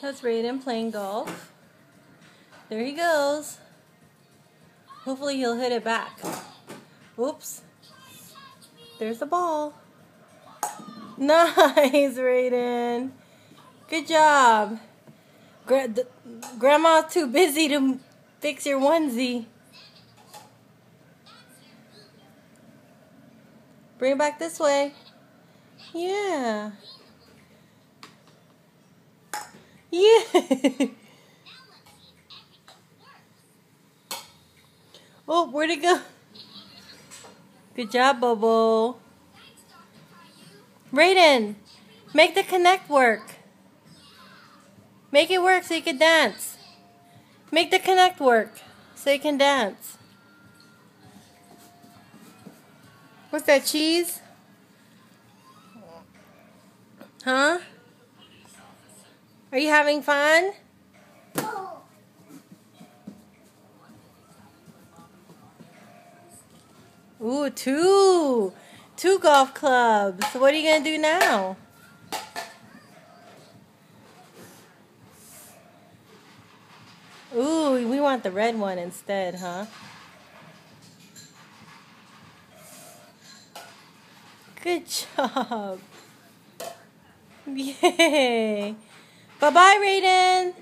That's Raiden playing golf. There he goes. Hopefully he'll hit it back. Oops. There's the ball. Nice, Raiden. Good job. Grandma's too busy to fix your onesie. Bring it back this way. Yeah. Yeah. Oh, where'd it go? Good job, Bobo. Raiden, make the connect work. Make it work so you can dance. Make the connect work so you can dance. What's that, cheese? Huh? Are you having fun? Ooh, two golf clubs. So what are you going to do now? Ooh, we want the red one instead, huh? Good job. Yay. Bye-bye, Raiden.